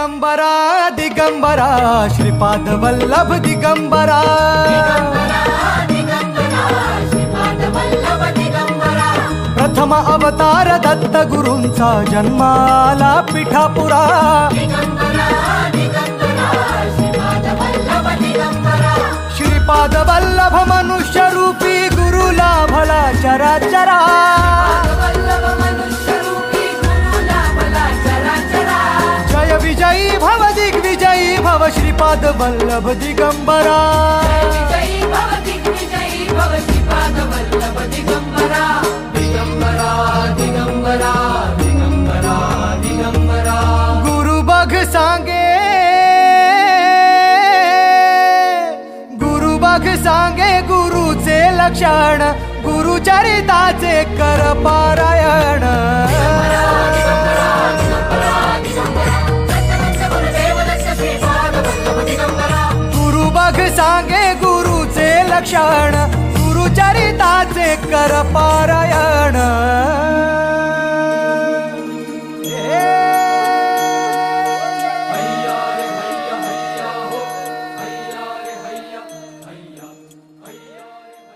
दिगंबरा दिगंबरा श्रीपाद वल्लभ दिगंबरा प्रथम अवतार दत्त गुरूंचा जन्माला पिठापुरा श्रीपाद वल्लभ मनुष्य रूपी गुरु लाभला चराचरा जय विजयी भव दिग्विजयी भव श्रीपाद वल्लभ दिगंबरा दिगंबरा दिगंबरा दिगंबरा गुरु बघ सांगे गुरुचे लक्षण गुरुचरिताचे कर पारायण गुरु बघ सांगे गुरुचे लक्षण गुरुचरिताचे कर पारायण